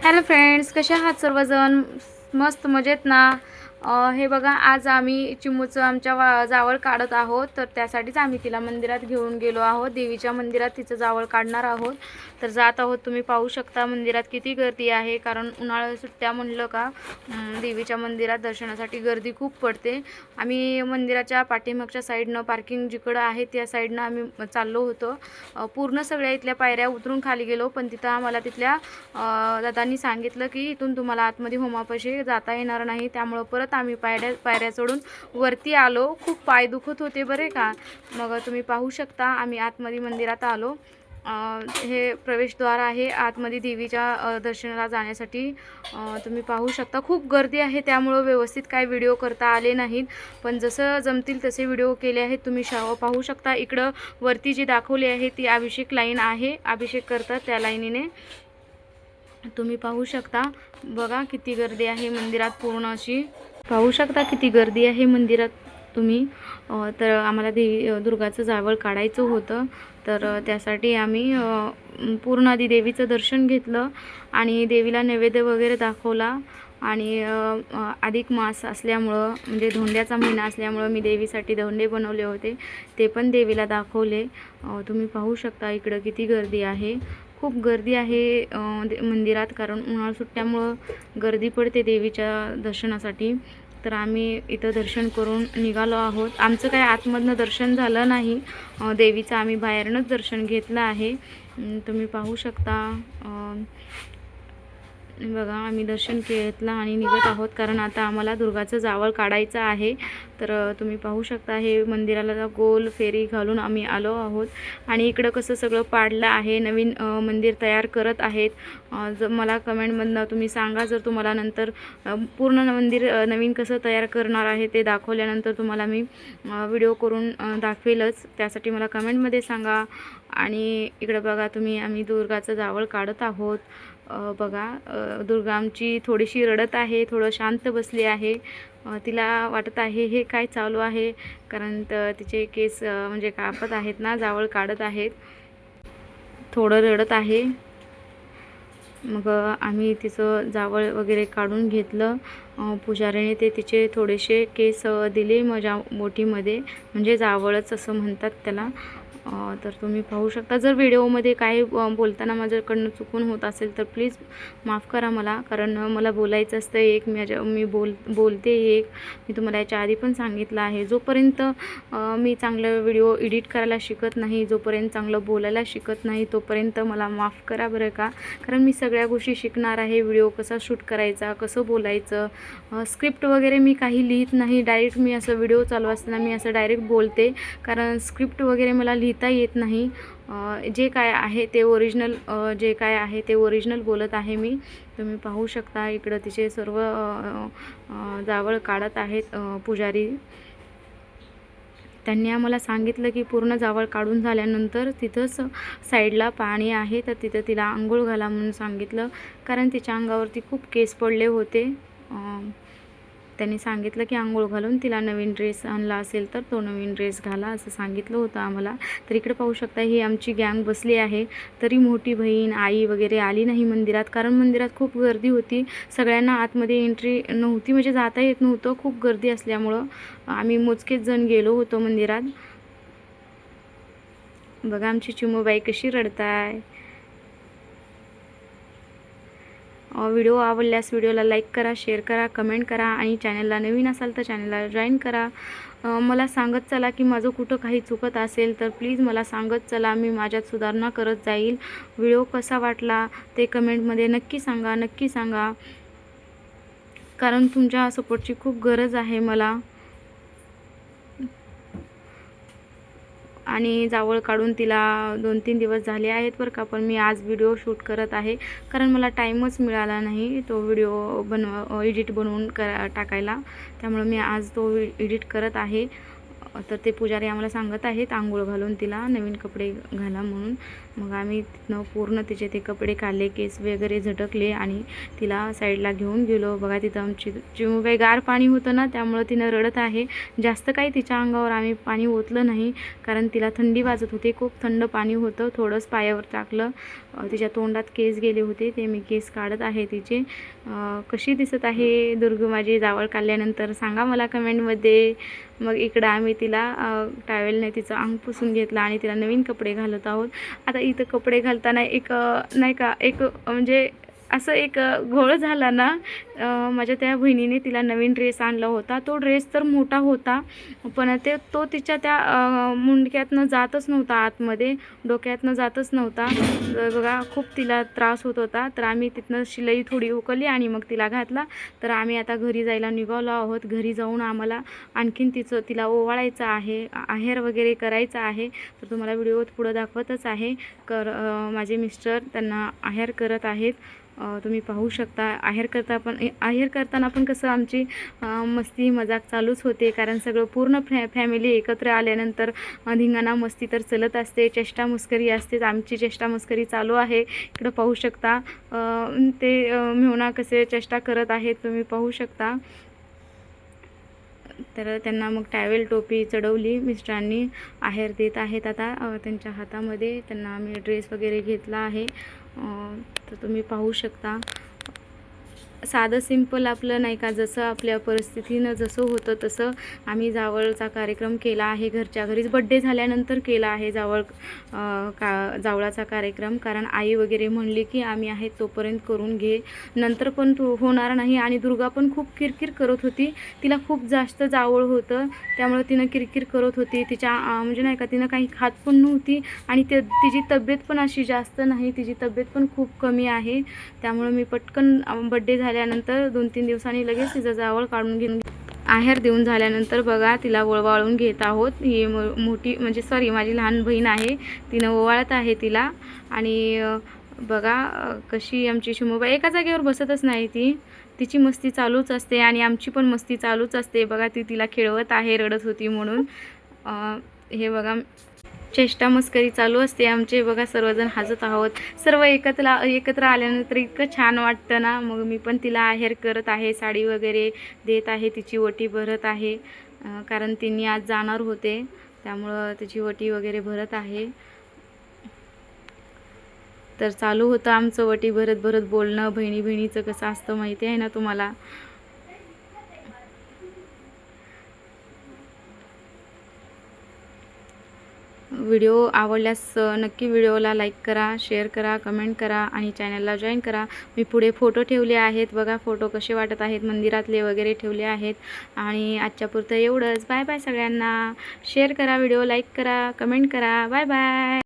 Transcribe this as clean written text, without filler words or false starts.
Hello friends, कशा आहात सर्वजण? मस्त मजेत ना? हे बघा, आज आम्ही चिमूचं आमच्या जावळ काढत आहोत. तर त्यासाठीच आम्ही तिला मंदिरात घेऊन गेलो आहोत. देवीच्या मंदिरात तिचं जावळ काढणार आहोत. तर जात आहोत. तुम्ही पाहू शकता मंदिरात किती गर्दी आहे. कारण उन्हाळ्यात सुट्ट्या म्हणलं का देवीच्या मंदिरात दर्शनासाठी गर्दी खूप पडते. आम्ही मंदिराच्या पाठीमागच्या साईडनं पार्किंग जिकडं आहे त्या साईडनं आम्ही चाललो होतो. पूर्ण सगळ्या इथल्या पायऱ्या उतरून खाली गेलो, पण तिथं आम्हाला तिथल्या दादांनी सांगितलं की इथून तुम्हाला आतमध्ये होमापाशी जाता येणार नाही. त्यामुळं परत आम्ही पायऱ्या चढून वरती आलो. खूप पाय दुखत होते बरे का. मग तुम्ही पाहू शकता आम्ही आतमध्ये मंदिरात आलो. हे प्रवेशद्वार आहे आतमध्ये देवीच्या दर्शनाला जाण्यासाठी. तुम्ही पाहू शकता खूप गर्दी आहे, त्यामुळं व्यवस्थित काय व्हिडिओ करता आले नाहीत, पण जसं जमतील तसे व्हिडिओ केले आहेत. तुम्ही पाहू शकता इकडं वरती जी दाखवली आहे ती अभिषेक लाईन आहे. अभिषेक करतात त्या लाईनीने. तुम्ही पाहू शकता बघा किती गर्दी आहे मंदिरात. पूर्ण अशी पाहू शकता किती गर्दी आहे मंदिरात तुम्ही. तर आम्हाला दुर्गाचं जावळ काढायचं होतं. तर त्यासाठी आम्ही पूर्ण आधी देवीचं दर्शन घेतलं आणि देवीला नैवेद्य वगैरे दाखवला. आणि अधिक मास असल्यामुळं म्हणजे धोंड्याचा महिना असल्यामुळं मी देवीसाठी धोंडे बनवले होते, ते पण देवीला दाखवले. तुम्ही पाहू शकता इकडं किती गर्दी आहे. खूप गर्दी आहे मंदिरात, कारण उन्हाळा सुट्ट्यामुळं गर्दी पडते देवीच्या दर्शनासाठी. तर आम्ही इथं दर्शन करून निघालो आहोत. आमचं काय आतमधनं दर्शन झालं नाही देवीचं, आम्ही बाहेरनंच दर्शन घेतलं आहे. तुम्ही पाहू शकता बघा, आम्ही दर्शन घेतलं आणि निघत आहोत, कारण आता आम्हाला दुर्गाचं जावळ काढायचं आहे. तर तुम्ही पाहू शकता हे मंदिराला गोल फेरी घालून आम्ही आलो आहोत. आणि इकडं कसं सगळं पाडलं आहे, नवीन मंदिर तयार करत आहेत. मला कमेंटमधनं तुम्ही सांगा, जर तुम्हाला नंतर पूर्ण मंदिर नवीन कसं तयार करणार आहे ते दाखवल्यानंतर तुम्हाला मी व्हिडिओ करून दाखवेलच. त्यासाठी मला कमेंटमध्ये सांगा. आणि इकडं बघा तुम्ही, आम्ही दुर्गाचं जावळ काढत आहोत. बघा दुर्गा आमची थोडीशी रडत आहे, थोडं शांत बसली आहे. तिला वाटत आहे हे काय चालू आहे, कारण तिचे केस म्हणजे कापत आहेत ना, जावळ काढत आहेत, थोडं रडत आहे. मग आम्ही तिचं जावळ वगैरे काढून घेतलं. पुजारीने ते तिचे थोडेसे केस दिले माझ्या मोठीमध्ये, म्हणजे जावळच असं म्हणतात त्याला. तर तुम्ही पाहू शकता. जर व्हिडिओमध्ये काही बोलताना माझ्याकडनं चुकून होत असेल तर प्लीज माफ करा मला, कारण मला बोलायचं असतं एक, मी बोलते एक. मी तुम्हाला याच्या आधी पण सांगितलं आहे, जोपर्यंत मी चांगलं व्हिडिओ एडिट करायला शिकत नाही, जोपर्यंत चांगलं बोलायला शिकत नाही, तोपर्यंत मला माफ करा बरं का. कारण मी सगळ्या गोष्टी शिकणार आहे. व्हिडिओ कसा शूट करायचा, कसं बोलायचं, स्क्रिप्ट वगैरे मी काही लिहित नाही. डायरेक्ट मी असं व्हिडिओ चालू असताना मी असं डायरेक्ट बोलते, कारण स्क्रिप्ट वगैरे मला लिहिता येत नाही. जे काय आहे ते ओरिजिनल, जे काय आहे ते ओरिजिनल बोलत आहे मी. तुम्ही पाहू शकता इकडं तिचे सर्व जावळ काढत आहेत पुजारी. त्यांनी आम्हाला सांगितलं की पूर्ण जावळ काढून झाल्यानंतर तिथंच साईडला पाणी आहे, तर तिथं तिला आंघोळ घाला म्हणून सांगितलं, कारण तिच्या अंगावरती खूप केस पडले होते. त्यांनी सांगितलं की आंघोळ घालून तिला नवीन ड्रेस आणला असेल तर तो नवीन ड्रेस घाला असं सांगितलं होतं आम्हाला. तर इकडे पाहू शकता ही आमची गँग बसली आहे. तरी मोठी बहीण आई वगैरे आली नाही मंदिरात, कारण मंदिरात खूप गर्दी होती. सगळ्यांना आतमध्ये एंट्री नव्हती, म्हणजे जाता येत नव्हतं खूप गर्दी असल्यामुळं. आम्ही मोजकेच जण गेलो होतो मंदिरात. बघा आमची चिमूबाई कशी रडताय. व्हिडिओ आवडल्यास व्हिडिओला लाईक करा, शेअर करा, कमेंट करा, आणि चॅनलला नवीन असाल तर चॅनलला जॉईन करा. मला सांगत चला की माझं कुठं काही चुकत असेल तर प्लीज मला सांगत चला, मी माझ्यात सुधारणा करत जाईल. व्हिडिओ कसा वाटला ते कमेंटमध्ये नक्की सांगा, नक्की सांगा, कारण तुमच्या सपोर्टची खूप गरज आहे मला. आणि जावळ काढून तिला 2-3 दिवस झाले आहेत बरं का, पण मी आज व्हिडिओ शूट करत आहे, कारण मला टाईमच मिळाला नाही तो व्हिडिओ एडिट बनवून टाकायला. त्यामुळे मी आज तो एडिट करत आहे. तर ते पुजारी आम्हाला सांगत आहेत आंघोळ घालून तिला नवीन कपडे घाला म्हणून. मग आम्ही तिथनं पूर्ण तिचे ते कपडे काढले, केस वगैरे झटकले आणि तिला साईडला घेऊन गेलो. बघा तिथं आमची चिमू काही गार पाणी होतं ना, त्यामुळं तिनं रडत आहे. जास्त काही तिच्या अंगावर आम्ही पाणी ओतलं नाही, कारण तिला थंडी वाजत होती. खूप थंड पाणी होतं. थोडंच पायावर टाकलं. तिच्या तोंडात केस गेले होते, ते मी केस काढत आहे तिचे. कशी दिसत आहे दुर्गू माझी जावळ काढल्यानंतर सांगा मला कमेंटमध्ये. मग इकडं आम्ही तिला टॅवेलने तिचं अंग पुसून घेतलं आणि तिला नवीन कपडे घालत आहोत. आता इथं कपडे घालताना एक नाही का एक म्हणजे असं एक घोळ झाला ना. माझ्या त्या बहिणीने तिला नवीन ड्रेस आणला होता. तो ड्रेस तर मोठा होता, पण तो तिच्या त्या मुंडक्यातनं जातच नव्हता, आतमध्ये डोक्यातनं जातच नव्हता. तर बघा खूप तिला त्रास होत होता. तर आम्ही तिथनं शिलाई थोडी उकलली आणि मग तिला घातला. तर आम्ही आता घरी जायला निघालो आहोत. घरी जाऊन आम्हाला आणखीन तिला ओवाळायचं आहे, आहेर वगैरे करायचं आहे. तर तुम्हाला व्हिडिओत पुढं दाखवतच आहे. माझे मिस्टर त्यांना आहेर करत आहेत. तुम्ही पाहू शकता. आहेर करताना पण कसं आमची मस्ती मजाक चालूच होते, कारण सगळं पूर्ण फॅमिली एकत्र आल्यानंतर धिंगाणा मस्ती तर चलत असते, चेष्टा मस्करी असतेच. आमची चेष्टा मस्करी चालू आहे. इकडं पाहू शकता ते मेहुणा कसे चेष्टा करत आहेत, तुम्ही पाहू शकता. तर त्यांना मग टॅवेल टोपी चढवली मिस्टरांनी. आहेर देत आहेत आता त्यांच्या हातामध्ये. त्यांना आम्ही ड्रेस वगैरे घेतला आहे. तर तुम्ही पाहू शकता. साधं सिंपल आपलं नाही का, जसं आपल्या परिस्थितीनं जसं होतं तसं आम्ही जावळचा कार्यक्रम केला आहे. घरच्या घरीच बड्डे झाल्यानंतर केला आहे जावळाचा कार्यक्रम, कारण आई वगैरे म्हणली की आम्ही आहेत तोपर्यंत करून घे, नंतर पण तो होणार नाही. आणि दुर्गा पण खूप किरकिर करत होती. तिला खूप जास्त जावळ होतं, त्यामुळे तिनं किरकिर करत होती. तिच्या म्हणजे नाही का, तिनं काही खात पण नव्हती आणि तिची तब्येत पण अशी जास्त नाही, तिची तब्येत पण खूप कमी आहे. त्यामुळे मी पटकन बड्डे झाल्यानंतर 2-3 दिवसांनी लगेच तिचं जावळ काढून घेऊन आहेर देऊन झाल्यानंतर बघा तिला ओवाळून घेत आहोत. ही मोठी म्हणजे सॉरी माझी लहान बहीण आहे, तिनं ओवाळत आहे तिला. आणि बघा कशी आमची चिमूबाई एका जागेवर बसतच नाही, तिची मस्ती चालूच असते आणि आमची पण मस्ती चालूच असते. बघा तिला खेळवत आहे, रडत होती म्हणून. हे बघा चेष्टा मस्करी चालू असते आमचे. बघा सर्वजण हसत आहोत. सर्व एकत्र आल्यानंतर इतकं छान वाटतं ना. मग मी पण तिला आहेर करत आहे, साडी वगैरे देत आहे, तिची वटी भरत आहे, कारण तिने आज जाणार होते, त्यामुळं तिची वटी वगैरे भरत आहे. तर चालू होतं आमचं वटी भरत भरत बोलणं. बहिणीचं कसं असतं माहिती आहे ना तुम्हाला. व्हिडिओ आवडल्यास नक्की व्हिडिओला लाईक करा, शेअर करा, कमेंट करा आणि चॅनलला जॉईन करा. मी पुढे फोटो ठेवले आहेत. बघा फोटो कसे वाटत आहेत, मंदिरातले वगैरे ठेवले आहेत. आणि आजच्यापुरतं एवढंच. बाय बाय सगळ्यांना. शेअर करा, व्हिडिओ लाईक करा, कमेंट करा. Bye bye.